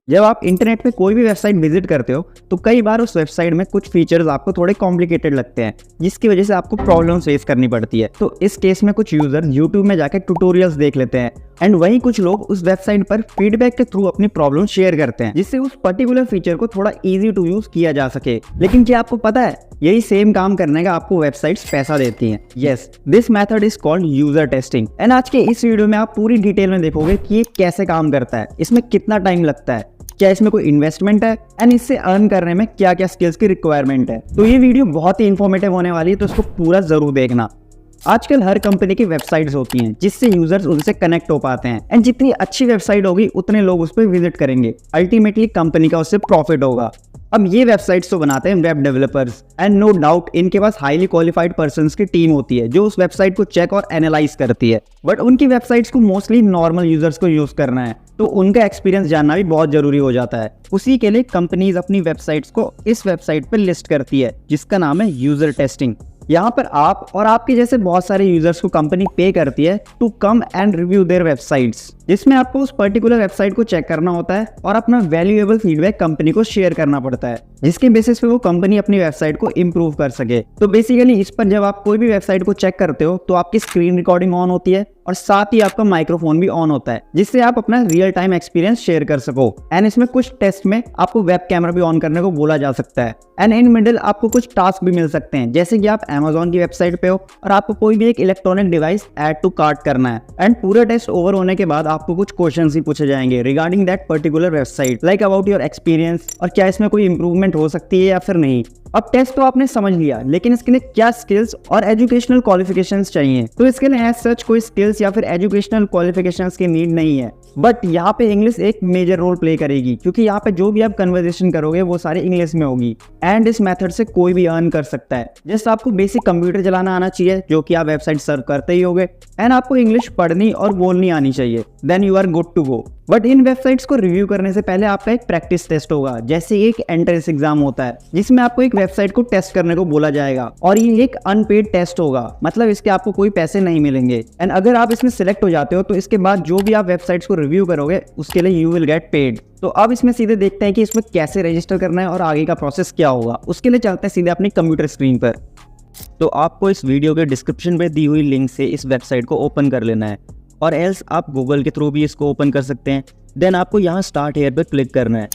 जब आप इंटरनेट पे कोई भी वेबसाइट विजिट करते हो तो कई बार उस वेबसाइट में कुछ फीचर्स आपको थोड़े कॉम्प्लिकेटेड लगते हैं, जिसकी वजह से आपको प्रॉब्लम फेस करनी पड़ती है। तो इस केस में कुछ यूजर्स यूट्यूब में जाकर ट्यूटोरियल्स देख लेते हैं एंड वहीं कुछ लोग उस वेबसाइट पर फीडबैक के थ्रू अपनी प्रॉब्लम शेयर करते हैं, जिससे उस पर्टिकुलर फीचर को थोड़ा इजी टू यूज किया जा सके। लेकिन क्या आपको पता है, यही सेम काम करने का आपको वेबसाइट्स पैसा देती हैं। Yes, this method is called user testing. And आज के इस वीडियो में आप पूरी डिटेल में देखोगे कि ये कैसे काम करता है, इसमें कितना टाइम लगता है, क्या इसमें कोई इन्वेस्टमेंट है एंड इससे अर्न करने में क्या क्या स्किल्स की रिक्वायरमेंट है। तो ये वीडियो बहुत ही इंफॉर्मेटिव होने वाली है, तो इसको पूरा जरूर देखना। आजकल हर कंपनी की वेबसाइट्स होती हैं जिससे यूजर्स उनसे कनेक्ट हो पाते हैं एंड जितनी अच्छी वेबसाइट होगी उतने लोग उस पर विजिट करेंगे। अल्टीमेटली कंपनी का उससे प्रॉफिट होगा। अब ये वेबसाइट्स तो बनाते हैं web developers and no doubt इनके पास हाईली क्वालिफाइड पर्संस की टीम होती है जो उस वेबसाइट को चेक और एनालाइज करती है। बट उनकी वेबसाइट्स को मोस्टली नॉर्मल यूजर्स को यूज करना है, तो उनका एक्सपीरियंस जानना भी बहुत जरूरी हो जाता है। उसी के लिए कंपनीज अपनी वेबसाइट्स को इस वेबसाइट पर लिस्ट करती है जिसका नाम है यूजर टेस्टिंग। यहाँ पर आप और आपके जैसे बहुत सारे यूजर्स को कंपनी पे करती है to come and review their websites, जिसमें आपको उस पर्टिकुलर वेबसाइट को चेक करना होता है और अपना वैल्यूएबल फीडबैक कंपनी को शेयर करना पड़ता है, जिसके बेसिस पे वो कंपनी अपनी वेबसाइट को इम्प्रूव कर सके। तो बेसिकली इस पर जब आप कोई भी वेबसाइट को चेक करते हो तो आपकी स्क्रीन रिकॉर्डिंग ऑन होती है और साथ ही आपका माइक्रोफोन भी ऑन होता है, जिससे आप अपना रियल टाइम एक्सपीरियंस शेयर कर सको। एंड इसमें कुछ टेस्ट में आपको वेब कैमरा भी ऑन करने को बोला जा सकता है। एंड इन मिडिल आपको कुछ टास्क भी मिल सकते हैं, जैसे कि आप Amazon की वेबसाइट पे हो और आपको कोई भी एक electronic device add to cart करना है। एंड पूरा टेस्ट ओवर होने के बाद आपको कुछ क्वेश्चंस ही पूछे जाएंगे regarding that particular website, like about your experience और क्या इसमें कोई इंप्रूवमेंट हो सकती है या फिर नहीं। अब टेस्ट तो आपने समझ लिया, लेकिन इसके लिए क्या स्किल्स और एजुकेशनल क्वालिफिकेशंस चाहिए। तो इसके लिए एज सच कोई स्किल्स या फिर एजुकेशनल क्वालिफिकेशंस की नीड नहीं है, बट यहाँ पे इंग्लिश एक मेजर रोल प्ले करेगी, क्योंकि यहाँ पे जो भी आप कन्वर्सेशन करोगे वो सारे इंग्लिश में होगी। एंड इस मेथड से कोई भी अर्न कर सकता है। जस्ट आपको बेसिक कंप्यूटर चलाना आना चाहिए, जो कि आप वेबसाइट सर्व करते ही होगे, एंड आपको इंग्लिश पढ़नी और बोलनी आनी चाहिए, then you are good to go. But इन वेबसाइट्स को रिव्यू करने से पहले आपका एक प्रैक्टिस टेस्ट होगा, जैसे एक एंट्रेंस एग्जाम होता है जिसमें आपको एक वेबसाइट को टेस्ट करने को बोला जाएगा, और ये एक अनपेड टेस्ट होगा, मतलब इसके आपको कोई पैसे नहीं मिलेंगे। एंड अगर आप इसमें सिलेक्ट हो जाते हो तो इसके बाद जो भी आप वेबसाइट्स को रिव्यू करोगे उसके लिए यू विल गेट पेड। तो अब इसमें सीधे देखते हैं कि इसमें कैसे रजिस्टर करना है और आगे का प्रोसेस क्या होगा। उसके लिए चलते हैं सीधे अपनी कंप्यूटर स्क्रीन पर। तो आपको इस वीडियो के डिस्क्रिप्शन में दी हुई लिंक से इस वेबसाइट को ओपन कर लेना है, और एल्स आप गूगल के थ्रू भी इसको ओपन कर सकते हैं। देन आपको यहाँ स्टार्ट हेयर पर क्लिक करना है,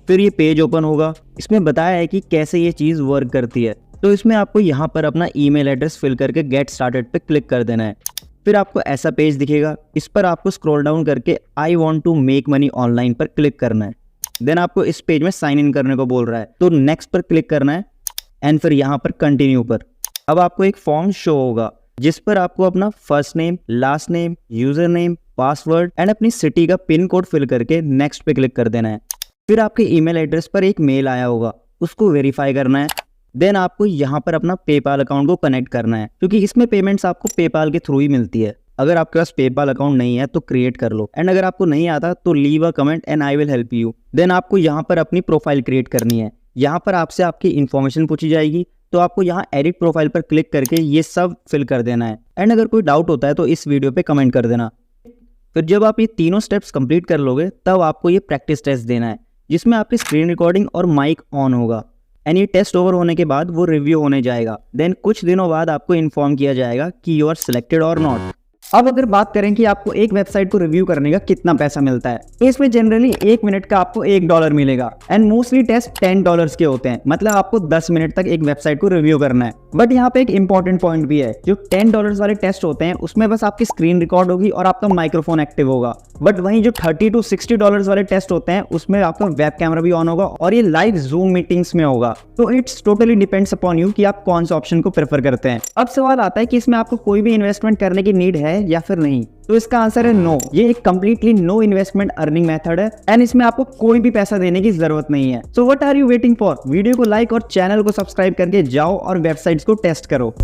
फिर ये पेज ओपन होगा। इसमें बताया है कि कैसे ये चीज़ वर्क करती है। तो इसमें आपको यहाँ पर अपना ईमेल एड्रेस फिल करके गेट स्टार्टेड पे क्लिक कर देना है। फिर आपको ऐसा पेज दिखेगा, इस पर आपको स्क्रॉल डाउन करके I want to make money online पर क्लिक करना है। देन आपको इस पेज में साइन इन करने को बोल रहा है, तो नेक्स्ट पर क्लिक करना है एंड फिर यहाँ पर कंटिन्यू पर। अब आपको एक फॉर्म शो होगा जिस पर आपको अपना first name, last name, user name, password and अपनी सिटी का पिन कोड फिल करके नेक्स्ट पे क्लिक कर देना है। फिर आपके ईमेल एड्रेस पर एक मेल आया होगा, उसको वेरीफाई करना है। देन आपको यहाँ पर अपना पेपाल अकाउंट को कनेक्ट करना है, क्योंकि इसमें पेमेंट्स आपको पेपाल के थ्रू ही मिलती है। अगर आपके पास पेपाल अकाउंट नहीं है तो क्रिएट कर लो, एंड अगर आपको नहीं आता तो leave a comment and I will help you. Then आपको यहाँ पर अपनी प्रोफाइल क्रिएट करनी है। यहाँ पर आपसे आपकी इन्फॉर्मेशन पूछी जाएगी, तो आपको यहाँ एडिट प्रोफाइल पर क्लिक करके ये सब फिल कर देना है। एंड अगर कोई डाउट होता है तो इस वीडियो पे कमेंट कर देना। फिर जब आप ये तीनों स्टेप्स कंप्लीट कर लोगे तब आपको ये प्रैक्टिस टेस्ट देना है, जिसमें आपकी स्क्रीन रिकॉर्डिंग और माइक ऑन होगा। एंड ये टेस्ट ओवर होने के बाद वो रिव्यू होने जाएगा। देन कुछ दिनों बाद आपको इन्फॉर्म किया जाएगा कि यू आर सिलेक्टेड और नॉट। अब अगर बात करें कि आपको एक वेबसाइट को रिव्यू करने का कितना पैसा मिलता है, तो इसमें जनरली 1 मिनट का आपको $1 मिलेगा। एंड मोस्टली टेस्ट $10 के होते हैं, मतलब आपको 10 मिनट तक एक वेबसाइट को रिव्यू करना है। बट यहाँ पे एक इंपॉर्टेंट पॉइंट भी है, जो $10 वाले टेस्ट होते हैं उसमें बस आपकी स्क्रीन रिकॉर्ड होगी और आपका माइक्रोफोन एक्टिव होगा। बट वहीं जो $30 to $60 वाले टेस्ट होते हैं उसमें आपका वेब कैमरा भी ऑन होगा और ये लाइव जूम मीटिंग्स में होगा। तो it's totally depends upon you कि आप कौन सा ऑप्शन को प्रेफर करते हैं। अब सवाल आता है कि इसमें आपको कोई भी इन्वेस्टमेंट करने की नीड है या फिर नहीं। तो इसका आंसर है नो। ये एक completely no investment earning method है एंड इसमें आपको कोई भी पैसा देने की जरूरत नहीं है। So what are you waiting for? Video को लाइक और चैनल को सब्सक्राइब करके जाओ और वेबसाइट्स को टेस्ट करो।